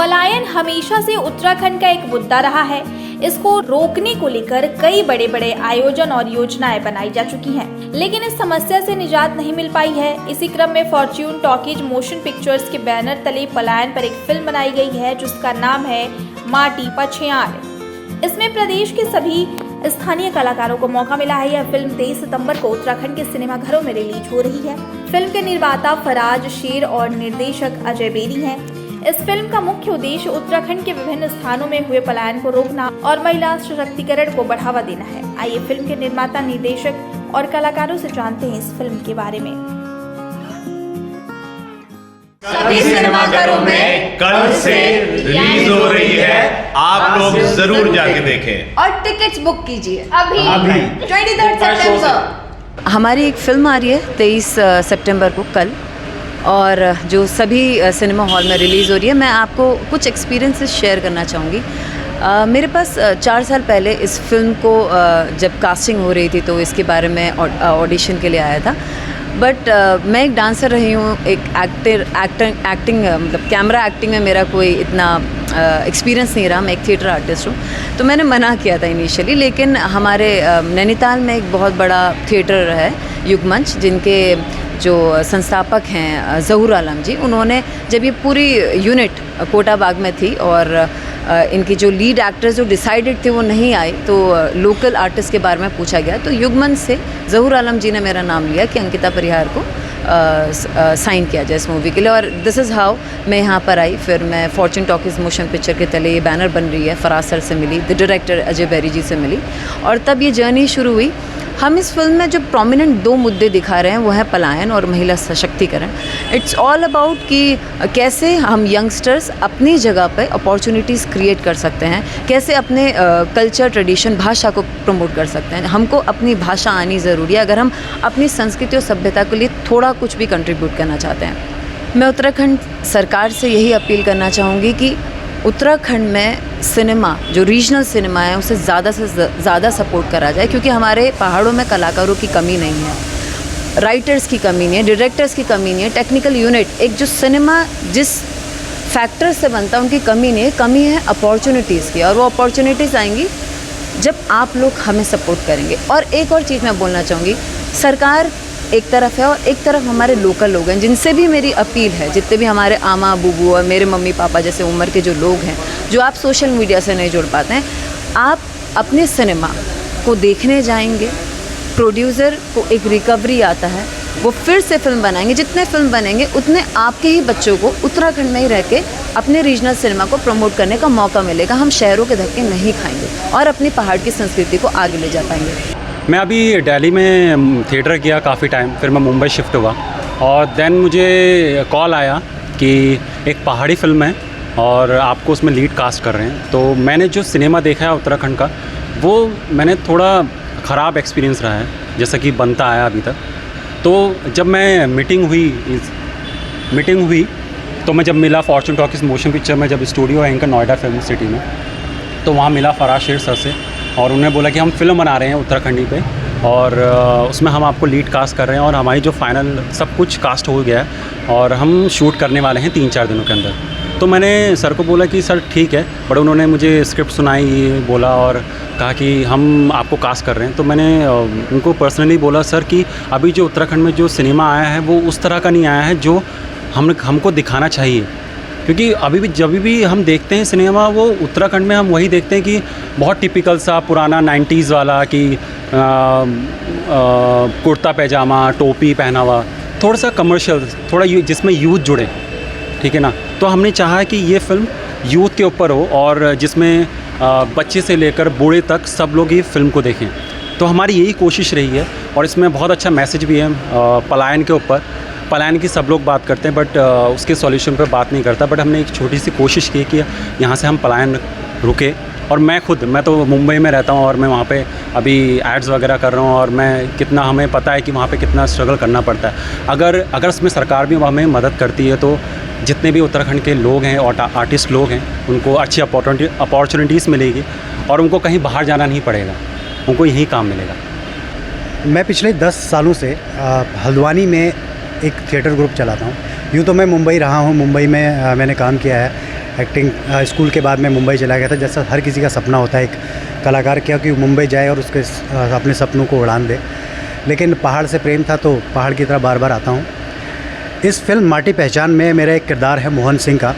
पलायन हमेशा से उत्तराखंड का एक मुद्दा रहा है। इसको रोकने को लेकर कई बड़े बड़े आयोजन और योजनाएं बनाई जा चुकी हैं, लेकिन इस समस्या से निजात नहीं मिल पाई है। इसी क्रम में फॉर्च्यून टॉकीज मोशन पिक्चर्स के बैनर तले पलायन पर एक फिल्म बनाई गई है जिसका नाम है माटी पछयार। इसमें प्रदेश के सभी स्थानीय कलाकारों को मौका मिला है। यह फिल्म 23 सितंबर को उत्तराखंड के सिनेमाघरों में रिलीज हो रही है। फिल्म के निर्माता फराज शेर और निर्देशक अजय बेरी हैं। इस फिल्म का मुख्य उद्देश्य उत्तराखंड के विभिन्न स्थानों में हुए पलायन को रोकना और महिला सशक्तिकरण को बढ़ावा देना है। आइए फिल्म के निर्माता, निर्देशक और कलाकारों से जानते हैं इस फिल्म के बारे में। सभी सिनेमाघरों में कल से रिलीज हो रही है, आप लोग जरूर जाके देखें और टिकट्स बुक कीजिए अभी 23 सितंबर। हमारी एक फिल्म आ रही है 23 सितंबर को कल, और जो सभी सिनेमा हॉल में रिलीज़ हो रही है। मैं आपको कुछ एक्सपीरियंसेस शेयर करना चाहूँगी। मेरे पास 4 साल पहले इस फिल्म को जब कास्टिंग हो रही थी तो इसके बारे में ऑडिशन के लिए आया था। बट मैं एक डांसर रही हूँ, एक एक्टिंग मतलब कैमरा एक्टिंग में मेरा कोई इतना एक्सपीरियंस नहीं रहा। मैं एक थिएटर आर्टिस्ट हूँ, तो मैंने मना किया था इनिशियली। लेकिन हमारे नैनीताल में एक बहुत बड़ा थिएटर है युगमंच, जिनके जो संस्थापक हैं ज़हूर आलम जी, उन्होंने जब ये पूरी यूनिट कोटा बाग में थी और इनकी जो लीड एक्टर्स जो डिसाइडेड थे वो नहीं आए, तो लोकल आर्टिस्ट के बारे में पूछा गया। तो युगमंच से ज़हूर आलम जी ने मेरा नाम लिया कि अंकिता परिहार को साइन किया जाए इस मूवी के लिए, और दिस इज़ हाउ मैं यहाँ पर आई। फिर मैं फॉर्च्यून टॉकीज मोशन पिक्चर के तले ये बैनर बन रही है, फराज सर से मिली, द डायरेक्टर अजय बेरी जी से मिली, और तब ये जर्नी शुरू हुई। हम इस फिल्म में जो प्रोमिनेंट 2 मुद्दे दिखा रहे हैं वो है पलायन और महिला सशक्तिकरण। इट्स ऑल अबाउट कि कैसे हम यंगस्टर्स अपनी जगह पे अपॉर्चुनिटीज़ क्रिएट कर सकते हैं, कैसे अपने कल्चर, ट्रेडिशन, भाषा को प्रमोट कर सकते हैं। हमको अपनी भाषा आनी ज़रूरी है अगर हम अपनी संस्कृति और सभ्यता के लिए थोड़ा कुछ भी कंट्रीब्यूट करना चाहते हैं। मैं उत्तराखंड सरकार से यही अपील करना चाहूँगी कि उत्तराखंड में सिनेमा, जो रीजनल सिनेमा है, उसे ज़्यादा से ज़्यादा सपोर्ट करा जाए, क्योंकि हमारे पहाड़ों में कलाकारों की कमी नहीं है, राइटर्स की कमी नहीं है, डायरेक्टर्स की कमी नहीं है, टेक्निकल यूनिट, एक जो सिनेमा जिस फैक्टर से बनता है उनकी कमी नहीं है। कमी है अपॉर्चुनिटीज़ की, और वो अपॉर्चुनिटीज़ आएंगी जब आप लोग हमें सपोर्ट करेंगे। और एक और चीज़ मैं बोलना चाहूँगी, सरकार एक तरफ है और एक तरफ हमारे लोकल लोग हैं, जिनसे भी मेरी अपील है, जितने भी हमारे आमा बूबू और मेरे मम्मी पापा जैसे उम्र के जो लोग हैं, जो आप सोशल मीडिया से नहीं जुड़ पाते हैं, आप अपने सिनेमा को देखने जाएंगे। प्रोड्यूसर को एक रिकवरी आता है, वो फिर से फिल्म बनाएंगे। जितने फिल्म बनेंगे उतने आपके ही बच्चों को उत्तराखंड में ही रह के अपने रीजनल सिनेमा को प्रमोट करने का मौका मिलेगा। हम शहरों के धक्के नहीं खाएंगे और अपनी पहाड़ की संस्कृति को आगे ले जा पाएंगे। मैं अभी दिल्ली में थिएटर किया काफ़ी टाइम, फिर मैं मुंबई शिफ्ट हुआ, और देन मुझे कॉल आया कि एक पहाड़ी फिल्म है और आपको उसमें लीड कास्ट कर रहे हैं। तो मैंने जो सिनेमा देखा है उत्तराखंड का, वो मैंने थोड़ा ख़राब एक्सपीरियंस रहा है, जैसा कि बनता आया अभी तक। तो जब मैं मीटिंग हुई तो मैं जब मिला फॉर्च्यून टॉकीज मोशन पिक्चर में, जब स्टूडियो है इनका नोएडा फिल्म सिटी में, तो वहाँ मिला फराज शेर सर से, और उन्होंने बोला कि हम फिल्म बना रहे हैं उत्तराखंडी पे, और उसमें हम आपको लीड कास्ट कर रहे हैं, और हमारी जो फाइनल सब कुछ कास्ट हो गया है और हम शूट करने वाले हैं 3-4 दिनों के अंदर। तो मैंने सर को बोला कि सर ठीक है, बट उन्होंने मुझे स्क्रिप्ट सुनाई, ये बोला और कहा कि हम आपको कास्ट कर रहे हैं। तो मैंने उनको पर्सनली बोला सर कि अभी जो उत्तराखंड में जो सिनेमा आया है वो उस तरह का नहीं आया है जो हमको दिखाना चाहिए, क्योंकि अभी भी जब भी हम देखते हैं सिनेमा, वो उत्तराखंड में हम वही देखते हैं कि बहुत टिपिकल सा पुराना 90s वाला, कि कुर्ता पैजामा, टोपी पहना हुआ, थोड़ा सा कमर्शियल, थोड़ा जिसमें यूथ जुड़े, ठीक है ना। तो हमने चाहा कि ये फिल्म यूथ के ऊपर हो और जिसमें बच्चे से लेकर बूढ़े तक सब लोग ये फिल्म को देखें। तो हमारी यही कोशिश रही है, और इसमें बहुत अच्छा मैसेज भी है पलायन के ऊपर। पलायन की सब लोग बात करते हैं, बट उसके सॉल्यूशन पर बात नहीं करता। बट हमने एक छोटी सी कोशिश की कि यहाँ से हम पलायन रुके। और मैं तो मुंबई में रहता हूँ और मैं वहाँ पे अभी एड्स वगैरह कर रहा हूँ, और हमें पता है कि वहाँ पे कितना स्ट्रगल करना पड़ता है। अगर इसमें सरकार भी हमें मदद करती है, तो जितने भी उत्तराखंड के लोग हैं और आर्टिस्ट लोग हैं, उनको अच्छी अपॉर्चुनिटीज़ मिलेगी और उनको कहीं बाहर जाना नहीं पड़ेगा, उनको यही काम मिलेगा। मैं पिछले 10 सालों से हल्द्वानी में एक थिएटर ग्रुप चलाता हूँ। यूँ तो मैं मुंबई रहा हूँ, मुंबई में मैंने काम किया है, एक्टिंग स्कूल के बाद मैं मुंबई चला गया था, जैसा हर किसी का सपना होता है एक कलाकार क्या कि मुंबई जाए और उसके अपने सपनों को उड़ान दे। लेकिन पहाड़ से प्रेम था तो पहाड़ की तरह बार बार आता हूँ। इस फिल्म माटी पहचान में मेरा एक किरदार है मोहन सिंह का,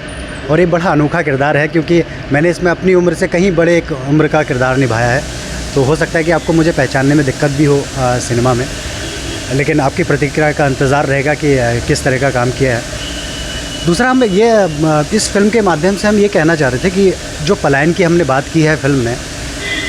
और ये बड़ा अनोखा किरदार है क्योंकि मैंने इसमें अपनी उम्र से कहीं बड़े एक उम्र का किरदार निभाया है। तो हो सकता है कि आपको मुझे पहचानने में दिक्कत भी हो सिनेमा में, लेकिन आपकी प्रतिक्रिया का इंतज़ार रहेगा कि किस तरह का काम किया है। दूसरा, हम ये इस फिल्म के माध्यम से हम ये कहना चाह रहे थे कि जो पलायन की हमने बात की है फिल्म में,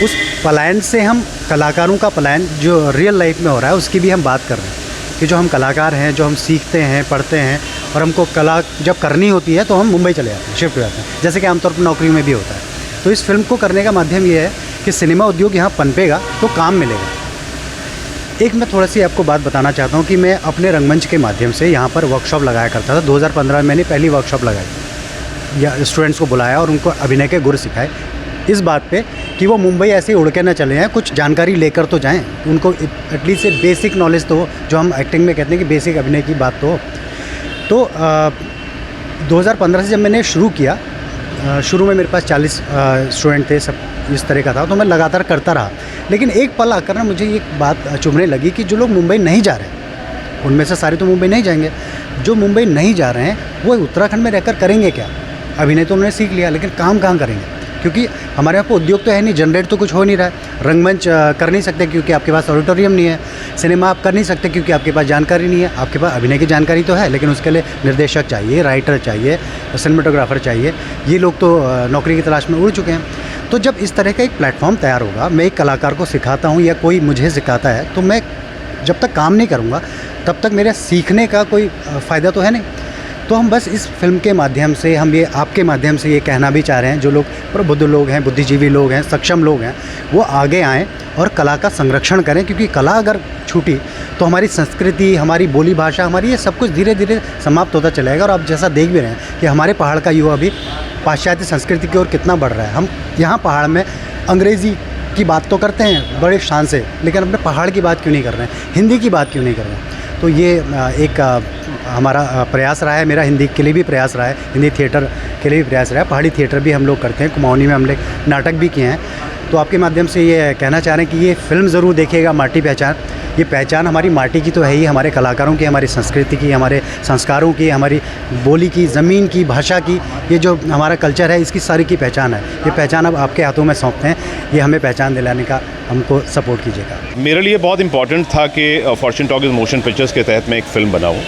उस पलायन से हम कलाकारों का पलायन जो रियल लाइफ में हो रहा है उसकी भी हम बात कर रहे हैं कि जो हम कलाकार हैं, जो हम सीखते हैं, पढ़ते हैं और हमको कला जब करनी होती है तो हम मुंबई चले जाते हैं, शिफ्ट हो जाते हैं, जैसे कि आमतौर पर नौकरी में भी होता है। तो इस फिल्म को करने का माध्यम ये है कि सिनेमा उद्योग यहाँ पनपेगा तो काम मिलेगा। एक मैं थोड़ा सी आपको बात बताना चाहता हूँ कि मैं अपने रंगमंच के माध्यम से यहाँ पर वर्कशॉप लगाया करता था। 2015 में मैंने पहली वर्कशॉप लगाई या स्टूडेंट्स को बुलाया और उनको अभिनय के गुर सिखाए, इस बात पे कि वो मुंबई ऐसे ही उड़ के ना चले जाएँ, कुछ जानकारी लेकर तो जाएँ, उनको एटलीस्ट बेसिक नॉलेज तो हो, जो हम एक्टिंग में कहते हैं कि बेसिक अभिनय की बात तो हो। तो 2015 से जब मैंने शुरू किया, शुरू में मेरे पास 40 स्टूडेंट थे, सब इस तरह का था, तो मैं लगातार करता रहा। लेकिन एक पल आकर ना मुझे एक बात चुभने लगी कि जो लोग मुंबई नहीं जा रहे, उनमें से सारे तो मुंबई नहीं जाएंगे, जो मुंबई नहीं जा रहे हैं वो उत्तराखंड में रहकर करेंगे क्या? अभिनय तो उन्होंने सीख लिया, लेकिन काम कहाँ करेंगे? क्योंकि हमारे यहाँ को उद्योग तो है नहीं, जनरेट तो कुछ हो नहीं रहा है, रंगमंच कर नहीं सकते क्योंकि आपके पास ऑडिटोरियम नहीं है, सिनेमा आप कर नहीं सकते क्योंकि आपके पास जानकारी नहीं है। आपके पास अभिनय की जानकारी तो है, लेकिन उसके लिए निर्देशक चाहिए, राइटर चाहिए, सिनेमेटोग्राफर चाहिए, ये लोग तो नौकरी की तलाश में उड़ चुके हैं। तो जब इस तरह का एक प्लेटफॉर्म तैयार होगा, मैं एक कलाकार को सिखाता हूँ या कोई मुझे सिखाता है, तो मैं जब तक काम नहीं करूँगा तब तक मेरे सीखने का कोई फ़ायदा तो है नहीं। तो हम बस इस फिल्म के माध्यम से, हम ये आपके माध्यम से ये कहना भी चाह रहे हैं, जो लोग प्रबुद्ध लोग हैं, बुद्धिजीवी लोग हैं, सक्षम लोग हैं, वो आगे आएँ और कला का संरक्षण करें, क्योंकि कला अगर छूटी तो हमारी संस्कृति, हमारी बोली भाषा, हमारी ये सब कुछ धीरे धीरे समाप्त होता चलेगा। और आप जैसा देख भी रहे हैं कि हमारे पहाड़ का युवा भी पाश्चात्य संस्कृति की ओर कितना बढ़ रहा है। हम यहाँ पहाड़ में अंग्रेज़ी की बात तो करते हैं बड़े शान से, लेकिन अपने पहाड़ की बात क्यों नहीं कर रहे हैं, हिंदी की बात क्यों नहीं कर रहे हैं? तो ये एक हमारा प्रयास रहा है, मेरा हिंदी के लिए भी प्रयास रहा है, हिंदी थिएटर के लिए भी प्रयास रहा है। पहाड़ी थिएटर भी हम लोग करते हैं, कुमाऊनी में हम लोग नाटक भी किए हैं। तो आपके माध्यम से ये कहना चाह रहे हैं कि ये फ़िल्म ज़रूर देखिएगा, माटी पहचान। ये पहचान हमारी माटी की तो है ही, हमारे कलाकारों की, हमारी संस्कृति की, हमारे संस्कारों की, हमारी बोली की, ज़मीन की, भाषा की, ये जो हमारा कल्चर है इसकी सारी की पहचान है। ये पहचान अब आपके हाथों में सौंपते हैं, ये हमें पहचान दिलाने का हमको सपोर्ट कीजिएगा। मेरे लिए बहुत इंपॉर्टेंट था कि फॉर्च्यून टॉकीज मोशन पिक्चर्स के तहत मैं एक फ़िल्म बनाऊँ,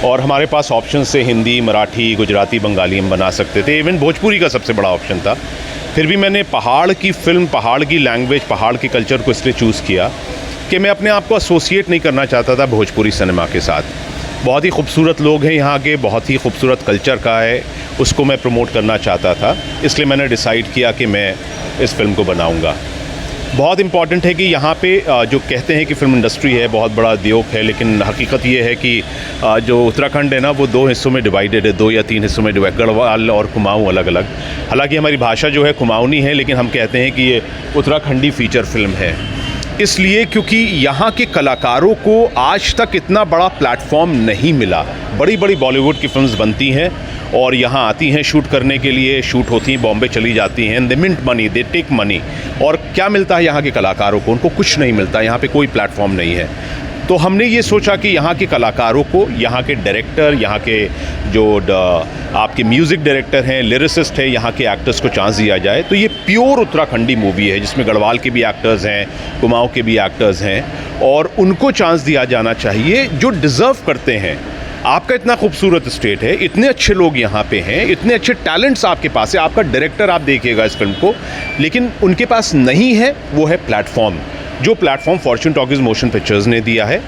और हमारे पास ऑप्शन से हिंदी, मराठी, गुजराती, बंगाली हम बना सकते थे, इवन भोजपुरी का सबसे बड़ा ऑप्शन था। फिर भी मैंने पहाड़ की फ़िल्म, पहाड़ की लैंग्वेज, पहाड़ की कल्चर को इसलिए चूज़ किया कि मैं अपने आप को एसोसिएट नहीं करना चाहता था भोजपुरी सिनेमा के साथ। बहुत ही खूबसूरत लोग हैं यहाँ के, बहुत ही खूबसूरत कल्चर का है, उसको मैं प्रमोट करना चाहता था, इसलिए मैंने डिसाइड किया कि मैं इस फिल्म को बनाऊँगा। बहुत इम्पॉर्टेंट है कि यहाँ पे जो कहते हैं कि फ़िल्म इंडस्ट्री है, बहुत बड़ा उद्योग है, लेकिन हकीकत ये है कि जो उत्तराखंड है ना, वो 2 हिस्सों में डिवाइडेड है, 2 या 3 हिस्सों में डिवाइड, गढ़वाल और कुमाऊँ अलग अलग। हालांकि हमारी भाषा जो है कुमाऊनी है, लेकिन हम कहते हैं कि ये उत्तराखंडी फ़ीचर फिल्म है, इसलिए क्योंकि यहाँ के कलाकारों को आज तक इतना बड़ा प्लेटफॉर्म नहीं मिला। बड़ी बड़ी बॉलीवुड की फिल्म्स बनती हैं और यहाँ आती हैं शूट करने के लिए, शूट होती हैं, बॉम्बे चली जाती हैं, they mint money, they take money, और क्या मिलता है यहाँ के कलाकारों को? उनको कुछ नहीं मिलता, यहाँ पे कोई प्लेटफॉर्म नहीं है। तो हमने ये सोचा कि यहाँ के कलाकारों को, यहाँ के डायरेक्टर, यहाँ के जो आपके म्यूज़िक डायरेक्टर हैं, लिरिसिस्ट हैं, यहाँ के एक्टर्स को चांस दिया जाए। तो ये प्योर उत्तराखंडी मूवी है जिसमें गढ़वाल के भी एक्टर्स हैं, कुमाऊँ के भी एक्टर्स हैं, और उनको चांस दिया जाना चाहिए जो डिज़र्व करते हैं। आपका इतना खूबसूरत स्टेट है, इतने अच्छे लोग यहाँ पे हैं, इतने अच्छे टैलेंट्स आपके पास है, आपका डायरेक्टर आप देखिएगा इस फिल्म को, लेकिन उनके पास नहीं है, वो है प्लेटफॉर्म। जो platform Fortune talkies motion pictures ने दिया है।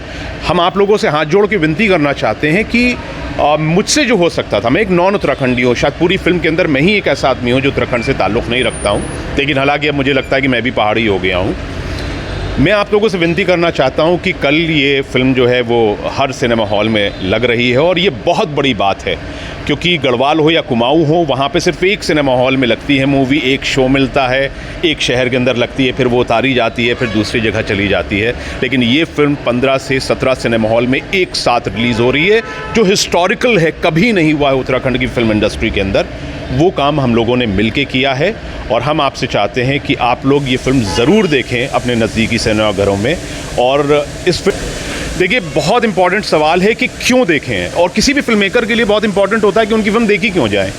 हम आप लोगों से हाथ जोड़ के विनती करना चाहते हैं कि मुझसे जो हो सकता था, मैं एक नॉन उत्तराखंडी हूँ, शायद पूरी फिल्म के अंदर मैं ही एक ऐसा आदमी हूँ जो उत्तराखंड से ताल्लुक़ नहीं रखता हूँ, लेकिन हालांकि अब मुझे लगता है कि मैं भी पहाड़ी हो गया हूँ। मैं आप लोगों से विनती करना चाहता हूं कि कल ये फ़िल्म जो है वो हर सिनेमा हॉल में लग रही है, और ये बहुत बड़ी बात है क्योंकि गढ़वाल हो या कुमाऊँ हो, वहाँ पे सिर्फ एक सिनेमा हॉल में लगती है मूवी, एक शो मिलता है, एक शहर के अंदर लगती है, फिर वो उतारी जाती है, फिर दूसरी जगह चली जाती है। लेकिन ये फ़िल्म 15 से 17 सिनेमा हॉल में एक साथ रिलीज़ हो रही है, जो हिस्टोरिकल है, कभी नहीं हुआ है उत्तराखंड की फ़िल्म इंडस्ट्री के अंदर। वो काम हम लोगों ने मिलके किया है और हम आपसे चाहते हैं कि आप लोग ये फ़िल्म ज़रूर देखें अपने नज़दीकी सिनेमाघरों में। और इस देखिए, बहुत इंपॉर्टेंट सवाल है कि क्यों देखें, और किसी भी फिल्म मेकर के लिए बहुत इंपॉर्टेंट होता है कि उनकी फिल्म देखी क्यों जाए।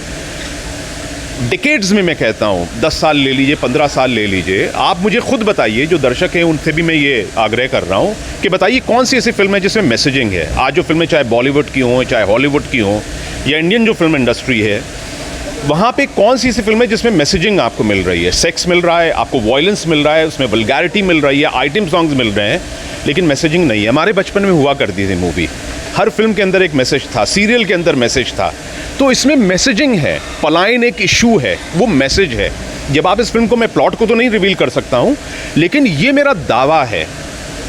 डिकेड्स में मैं कहता हूँ, 10 साल ले लीजिए, 15 साल ले लीजिए, आप मुझे खुद बताइए, जो दर्शक हैं उनसे भी मैं ये आग्रह कर रहा हूँ कि बताइए कौन सी ऐसी फिल्म है जिसमें मैसेजिंग है। आज जो फिल्में चाहे बॉलीवुड की हों, चाहे हॉलीवुड की हों, या इंडियन जो फिल्म इंडस्ट्री है, वहाँ पे कौन सी ऐसी फिल्म है जिसमें मैसेजिंग आपको मिल रही है। सेक्स मिल रहा है, आपको वायलेंस मिल रहा है, उसमें वल्गैरिटी मिल रही है, आइटम सॉन्ग्स मिल रहे हैं, लेकिन मैसेजिंग नहीं है। हमारे बचपन में हुआ करती थी मूवी, हर फिल्म के अंदर एक मैसेज था, सीरियल के अंदर मैसेज था, तो इसमें मैसेजिंग है। पलायन एक इशू है, वो मैसेज है। जब आप इस फिल्म को, मैं प्लॉट को तो नहीं रिवील कर सकता हूँ, लेकिन ये मेरा दावा है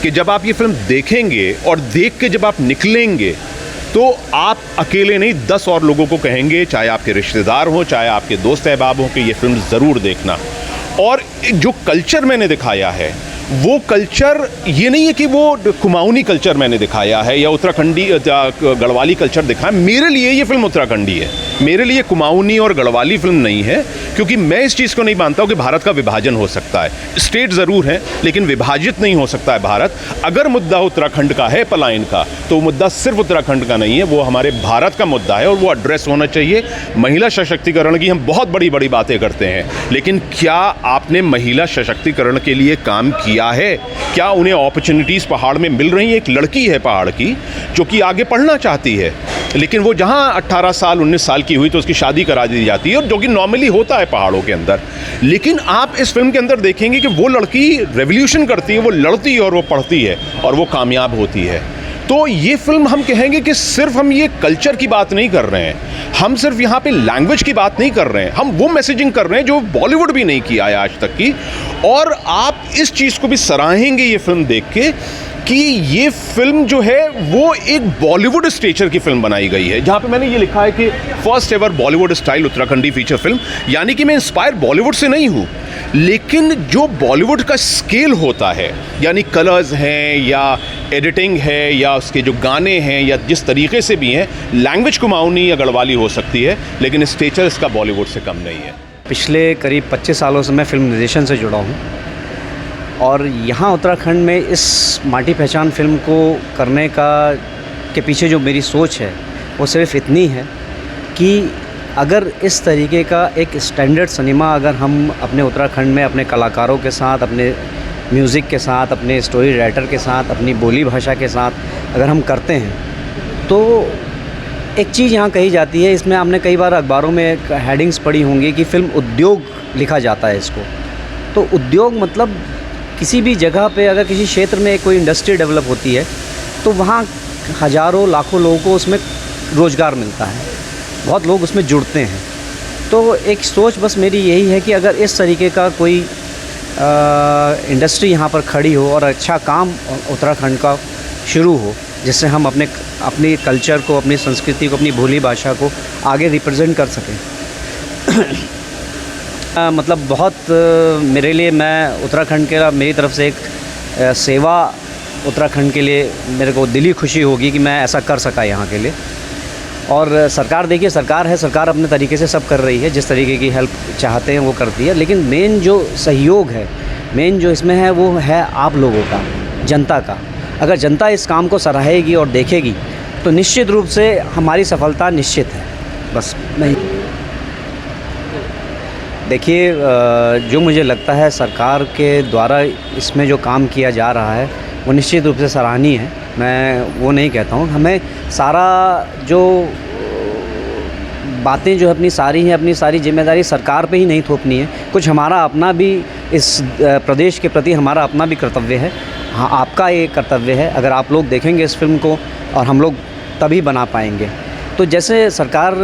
कि जब आप ये फिल्म देखेंगे और देख के जब आप निकलेंगे, तो आप अकेले नहीं 10 और लोगों को कहेंगे, चाहे आपके रिश्तेदार हों, चाहे आपके दोस्त अहबाब हों, कि ये फिल्म ज़रूर देखना। और जो कल्चर मैंने दिखाया है, वो कल्चर ये नहीं है कि वो कुमाऊनी कल्चर मैंने दिखाया है या उत्तराखंडी गढ़वाली कल्चर दिखाया। मेरे लिए ये फिल्म उत्तराखंडी है, मेरे लिए कुमाऊनी और गढ़वाली फिल्म नहीं है, क्योंकि मैं इस चीज़ को नहीं मानता हूँ कि भारत का विभाजन हो सकता है। स्टेट ज़रूर है, लेकिन विभाजित नहीं हो सकता है भारत। अगर मुद्दा उत्तराखंड का है, पलायन का, तो मुद्दा सिर्फ उत्तराखंड का नहीं है, वो हमारे भारत का मुद्दा है और वो एड्रेस होना चाहिए। महिला सशक्तिकरण की हम बहुत बड़ी बड़ी बातें करते हैं, लेकिन क्या आपने महिला सशक्तिकरण के लिए काम किया है? क्या उन्हें अपॉर्चुनिटीज़ पहाड़ में मिल रही हैं? एक लड़की है पहाड़ की जो कि आगे पढ़ना चाहती है, लेकिन वो जहाँ 18 साल 19 साल की हुई तो उसकी शादी करा दी जाती है, और जो कि नॉर्मली होता है पहाड़ों के अंदर। लेकिन आप इस फिल्म के अंदर देखेंगे कि वो लड़की रेवोल्यूशन करती है, वो लड़ती है और वो पढ़ती है और वो कामयाब होती है। तो ये फिल्म हम कहेंगे कि सिर्फ हम ये कल्चर की बात नहीं कर रहे हैं, हम सिर्फ यहाँ पे लैंग्वेज की बात नहीं कर रहे हैं, हम वो मैसेजिंग कर रहे हैं जो बॉलीवुड भी नहीं किया है आज तक की। और आप इस चीज़ को भी सराहेंगे ये फिल्म देख के कि ये फिल्म जो है वो एक बॉलीवुड स्टेचर की फिल्म बनाई गई है, जहाँ पे मैंने ये लिखा है कि first ever Bollywood style Uttarakhandi feature film. यानी कि मैं इंस्पायर बॉलीवुड से नहीं हूँ, लेकिन जो बॉलीवुड का स्केल होता है, यानी कलर्स हैं या एडिटिंग है या उसके जो गाने हैं या जिस तरीके से भी हैं, लैंग्वेज कुमाऊनी या गढ़वाली हो सकती है, लेकिन स्टेचर इसका बॉलीवुड से कम नहीं है। पिछले करीब 25 सालों से मैं फिल्म निर्देशन से जुड़ा हूँ, और यहाँ उत्तराखंड में इस माटी पहचान फिल्म को करने के पीछे जो मेरी सोच है वो सिर्फ इतनी है कि अगर इस तरीके का एक स्टैंडर्ड सिनेमा अगर हम अपने उत्तराखंड में अपने कलाकारों के साथ, अपने म्यूज़िक के साथ, अपने स्टोरी राइटर के साथ, अपनी बोली भाषा के साथ अगर हम करते हैं, तो एक चीज़ यहाँ कही जाती है, इसमें आपने कई बार अखबारों में हेडिंग्स पढ़ी होंगी कि फ़िल्म उद्योग लिखा जाता है इसको। तो उद्योग मतलब किसी भी जगह पे अगर किसी क्षेत्र में कोई इंडस्ट्री डेवलप होती है तो वहाँ हज़ारों लाखों लोगों को उसमें रोज़गार मिलता है, बहुत लोग उसमें जुड़ते हैं। तो एक सोच बस मेरी यही है कि अगर इस तरीके का कोई इंडस्ट्री यहाँ पर खड़ी हो और अच्छा काम उत्तराखंड का शुरू हो, जिससे हम अपनी कल्चर को, अपनी संस्कृति को, अपनी बोली भाषा को आगे रिप्रेजेंट कर सकें। मतलब बहुत मेरे लिए, मैं उत्तराखंड के, मेरी तरफ से एक सेवा उत्तराखंड के लिए मेरे को दिली खुशी होगी कि मैं ऐसा कर सका यहाँ के लिए। और सरकार, देखिए सरकार है, सरकार अपने तरीके से सब कर रही है, जिस तरीके की हेल्प चाहते हैं वो करती है, लेकिन मेन जो सहयोग है, मेन जो इसमें है वो है आप लोगों का, जनता का। अगर जनता इस काम को सराहेगी और देखेगी तो निश्चित रूप से हमारी सफलता निश्चित है। बस नहीं, देखिए जो मुझे लगता है सरकार के द्वारा इसमें जो काम किया जा रहा है वो निश्चित रूप से सराहनीय है, मैं वो नहीं कहता हूँ। हमें सारा जो बातें जो अपनी सारी जिम्मेदारी सरकार पे ही नहीं थोपनी है, कुछ हमारा अपना भी इस प्रदेश के प्रति हमारा अपना भी कर्तव्य है। हाँ, आपका ये कर्तव्य है, अगर आप लोग देखेंगे इस फिल्म को और हम लोग तभी बना पाएंगे। तो जैसे सरकार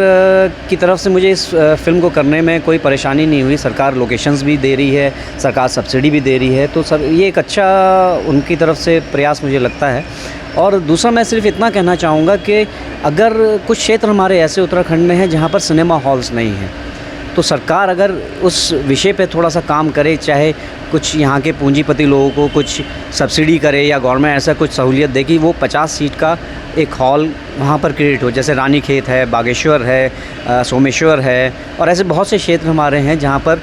की तरफ से मुझे इस फिल्म को करने में कोई परेशानी नहीं हुई, सरकार लोकेशंस भी दे रही है, सरकार सब्सिडी भी दे रही है, तो सर ये एक अच्छा उनकी तरफ से प्रयास मुझे लगता है। और दूसरा मैं सिर्फ इतना कहना चाहूँगा कि अगर कुछ क्षेत्र हमारे ऐसे उत्तराखंड में हैं जहाँ पर सिनेमा हॉल्स नहीं हैं, तो सरकार अगर उस विषय पे थोड़ा सा काम करे, चाहे कुछ यहाँ के पूंजीपति लोगों को कुछ सब्सिडी करे या गवर्नमेंट ऐसा कुछ सहूलियत दे कि वो 50 सीट का एक हॉल वहाँ पर क्रिएट हो, जैसे रानीखेत है, बागेश्वर है, सोमेश्वर है, और ऐसे बहुत से क्षेत्र हमारे हैं जहाँ पर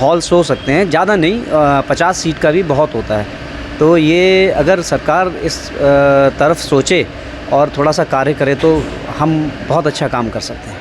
हॉल्स हो सकते हैं। ज़्यादा नहीं, 50 सीट का भी बहुत होता है। तो ये अगर सरकार इस तरफ सोचे और थोड़ा सा कार्य करे तो हम बहुत अच्छा काम कर सकते हैं।